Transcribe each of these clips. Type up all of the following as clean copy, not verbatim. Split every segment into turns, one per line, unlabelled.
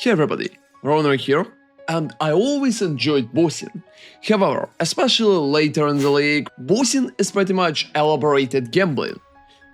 Hey everybody, ronarray here, and I always enjoyed bossing. However, especially later in the league, bossing is pretty much elaborated gambling.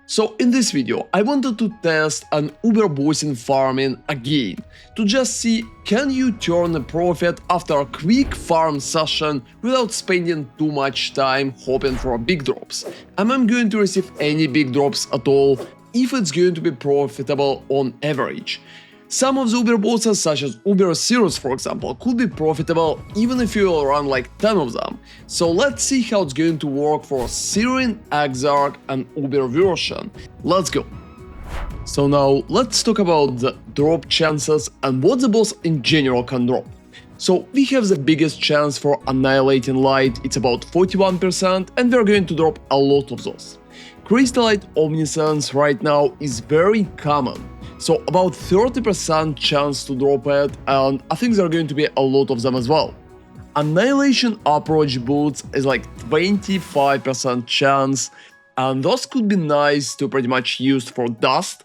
So in this video, I wanted to test an Uber bossing farming again, to just see can you turn a profit after a quick farm session without spending too much time hoping for big drops. Am I going to receive any big drops at all, if it's going to be profitable on average. Some of the Uber bosses, such as Uber Exarch for example, could be profitable even if you will run like 10 of them. So let's see how it's going to work for Uber Exarch and Uber version. Let's go! So now let's talk about the drop chances and what the boss in general can drop. So we have the biggest chance for Annihilating light, it's about 41%, and we're going to drop a lot of those. Crystallized Omniscience right now is very common, so about 30% chance to drop it, and I think there are going to be a lot of them as well. Annihilation approach boots is like 25% chance, and those could be nice to pretty much use for dust.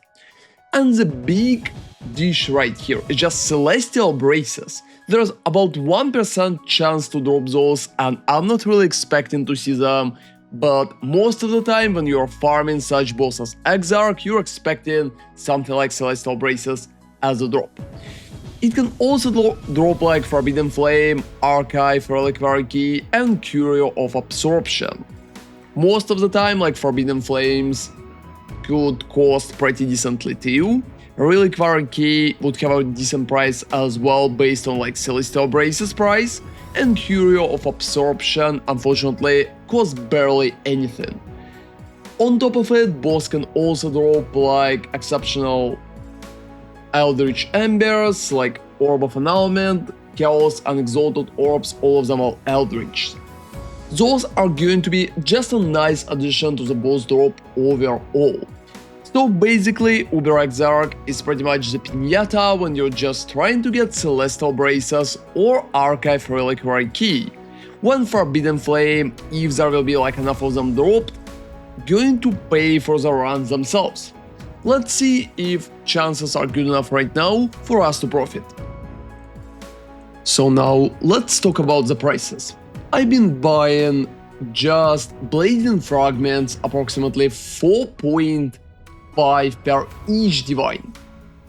And the big dish right here is just Celestial Braces. There's about 1% chance to drop those, and I'm not really expecting to see them. But most of the time when you're farming such bosses as Exarch, you're expecting something like Celestial Braces as a drop. It can also drop like Forbidden Flame, Archive, Reliquary Key, and Curio of Absorption. Most of the time like Forbidden Flames could cost pretty decently to you. Reliquary Key would have a decent price as well based on like Celestial Braces price, and Curio of Absorption unfortunately costs barely anything. On top of it, boss can also drop like exceptional Eldritch Embers, like Orb of Annulment, Chaos and Exalted Orbs, all of them are Eldritch. Those are going to be just a nice addition to the boss drop overall. So basically, Uber Exarch is pretty much the piñata when you're just trying to get Celestial Braces or Archive Reliquary Key. When Forbidden Flame, if there will be like enough of them dropped, going to pay for the runs themselves. Let's see if chances are good enough right now for us to profit. So now let's talk about the prices. I've been buying just Blazing Fragments approximately 4.5 per each divine.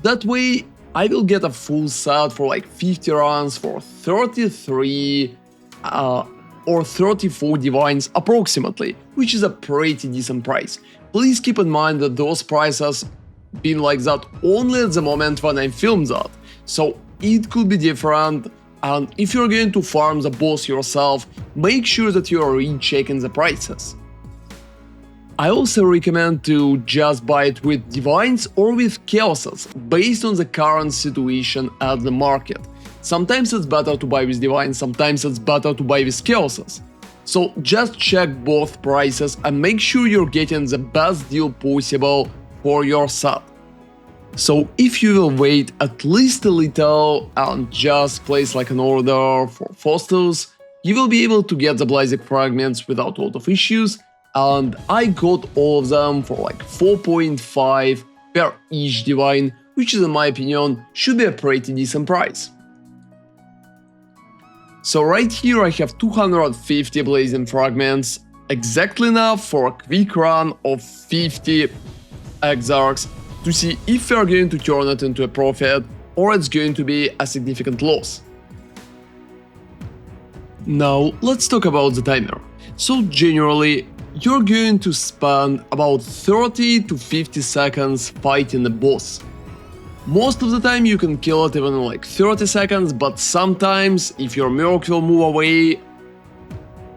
That way I will get a full set for like 50 runs for 33 or 34 divines approximately, which is a pretty decent price. Please keep in mind that those prices been like that only at the moment when I filmed that, so it could be different, and if you're going to farm the boss yourself, make sure that you are rechecking the prices. I also recommend to just buy it with divines or with chaoses, based on the current situation at the market. Sometimes it's better to buy with divines, sometimes it's better to buy with chaoses. So just check both prices and make sure you're getting the best deal possible for your set. So if you will wait at least a little and just place like an order for Fosters, you will be able to get the Blazing Fragments without a lot of issues. And I got all of them for like 4.5 per each divine, which is in my opinion should be a pretty decent price. So right here I have 250 Blazing Fragments, exactly enough for a quick run of 50 Exarchs to see if we are going to turn it into a profit or it's going to be a significant loss. Now let's talk about the timer. So generally, you're going to spend about 30 to 50 seconds fighting the boss. Most of the time you can kill it even in like 30 seconds, but sometimes if your Merc will move away,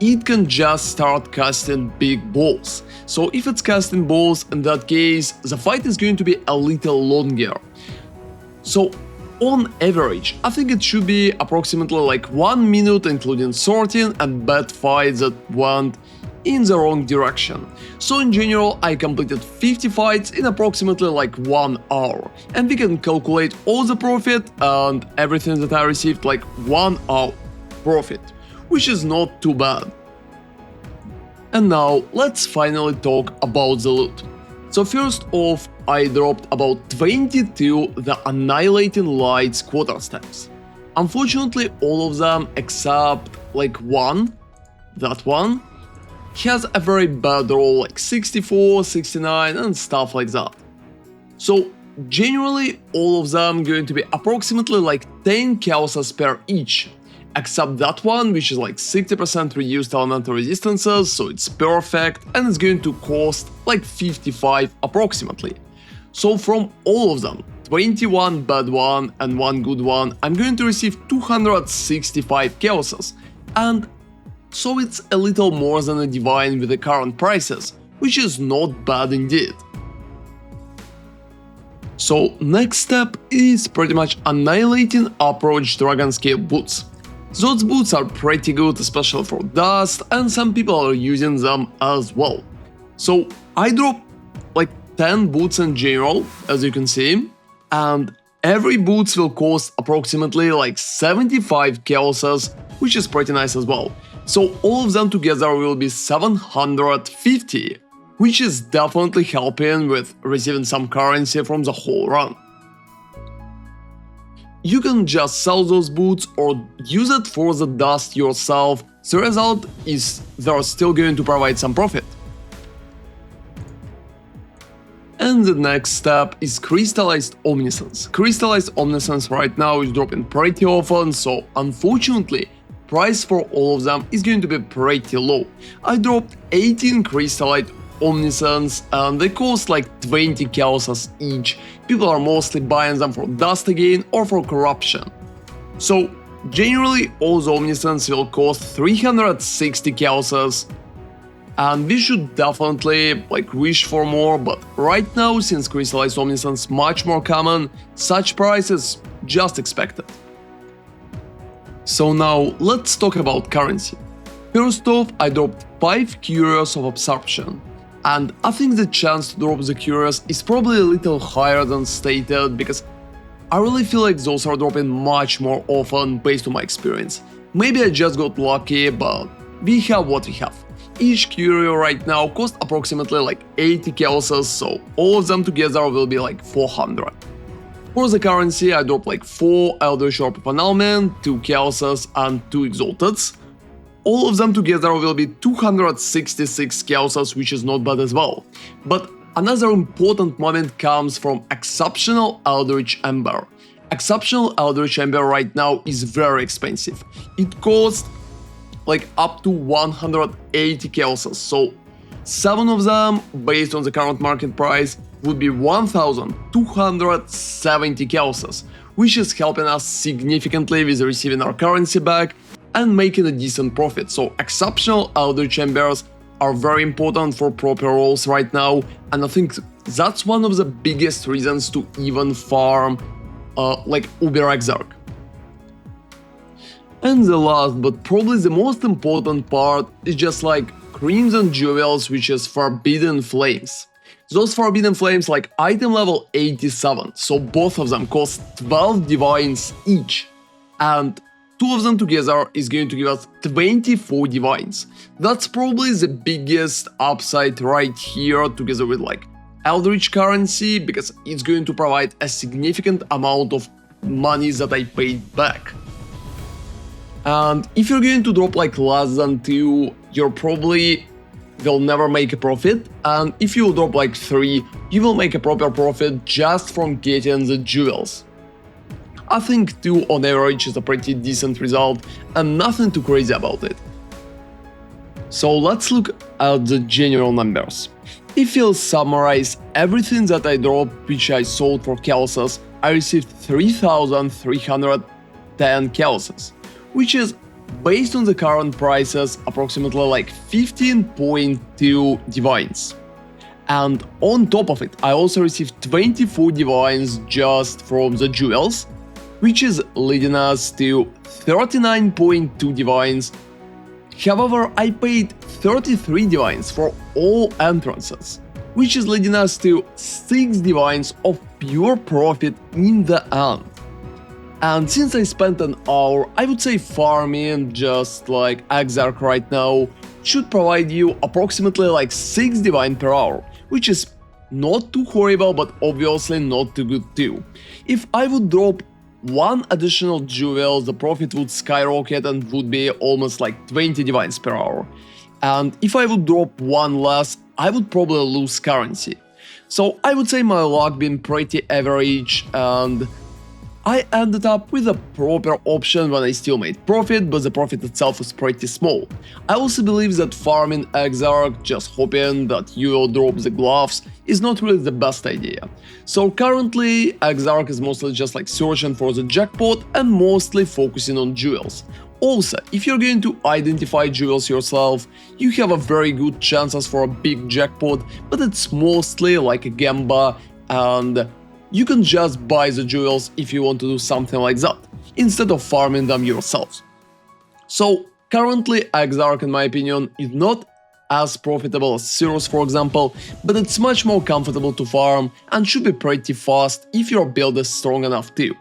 it can just start casting big balls. So if it's casting balls, in that case, the fight is going to be a little longer. So on average, I think it should be approximately like 1 minute including sorting and bad fights that went in the wrong direction. So in general, I completed 50 fights in approximately like 1 hour, and we can calculate all the profit and everything that I received like 1 hour profit, which is not too bad. And now let's finally talk about the loot. So first off, I dropped about 22 the Annihilating Lights quartersteps. Unfortunately, all of them except like one, that one, has a very bad roll like 64, 69 and stuff like that. So generally all of them going to be approximately like 10 chaoses per each, except that one which is like 60% reduced elemental resistances, so it's perfect and it's going to cost like 55 approximately. So from all of them, 21 bad one and 1 good one, I'm going to receive 265 chaoses, and so it's a little more than a divine with the current prices, which is not bad indeed. So next step is pretty much Annihilating Approach Dragon Scale boots. Those boots are pretty good, especially for dust, and some people are using them as well. So I dropped like 10 boots in general, as you can see, and every boots will cost approximately like 75 chaoses, which is pretty nice as well. So all of them together will be 750, which is definitely helping with receiving some currency from the whole run. You can just sell those boots or use it for the dust yourself, the result is they're still going to provide some profit. And the next step is Crystallized Omniscience. Crystallized Omniscience right now is dropping pretty often, so unfortunately, price for all of them is going to be pretty low. I dropped 18 Crystallized Omniscience and they cost like 20 chaoses each. People are mostly buying them for dust again or for corruption. So generally all the Omniscience will cost 360 chaoses, and we should definitely like wish for more, but right now since Crystallized Omniscience much more common, such price is just expected. So now let's talk about currency. First off, I dropped 5 Curious of Absorption, and I think the chance to drop the Curious is probably a little higher than stated, because I really feel like those are dropping much more often based on my experience. Maybe I just got lucky, but we have what we have. Each Curio right now costs approximately like 80 chaoses, so all of them together will be like 400. For the currency, I dropped like 4 Eldritch Orb of Annulment, 2 chaoses and 2 Exalteds. All of them together will be 266 chaoses, which is not bad as well. But another important moment comes from Exceptional Eldritch Ember. Exceptional Eldritch Ember right now is very expensive. It costs like up to 180 chaoses, so 7 of them, based on the current market price, would be 1270 chaoses, which is helping us significantly with receiving our currency back and making a decent profit. So Exceptional Eldritch Embers are very important for proper rolls right now, and I think that's one of the biggest reasons to even farm like Uber Exarch. And the last but probably the most important part is just like Crimson Jewels, which is Forbidden Flames. Those Forbidden Flames like item level 87, so both of them cost 12 divines each, and 2 of them together is going to give us 24 divines. That's probably the biggest upside right here, together with like Eldritch currency, because it's going to provide a significant amount of money that I paid back. And if you're going to drop like less than 2, you're probably will never make a profit, and if you drop like 3, you will make a proper profit just from getting the jewels. I think 2 on average is a pretty decent result and nothing too crazy about it. So let's look at the general numbers. If you'll summarize everything that I dropped which I sold for chaoses, I received 3,310 chaoses, which is, based on the current prices, approximately like 15.2 divines. And on top of it, I also received 24 divines just from the jewels, which is leading us to 39.2 divines. However, I paid 33 divines for all entrances, which is leading us to 6 divines of pure profit in the end. And since I spent an hour, I would say farming just like Exarch right now should provide you approximately like 6 divine per hour, which is not too horrible, but obviously not too good too. If I would drop one additional jewel, the profit would skyrocket and would be almost like 20 divines per hour. And if I would drop one less, I would probably lose currency. So I would say my luck been pretty average, and I ended up with a proper option when I still made profit, but the profit itself was pretty small. I also believe that farming Exarch, just hoping that you will drop the gloves, is not really the best idea. So currently, Exarch is mostly just like searching for the jackpot and mostly focusing on jewels. Also, if you're going to identify jewels yourself, you have a very good chances for a big jackpot, but it's mostly like a gamba, and you can just buy the jewels if you want to do something like that, instead of farming them yourselves. So currently Exarch, in my opinion, is not as profitable as Cirrus, for example, but it's much more comfortable to farm and should be pretty fast if your build is strong enough too.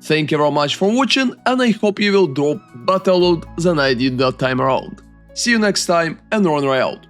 Thank you very much for watching, and I hope you will drop better loot than I did that time around. See you next time, and ronarray out.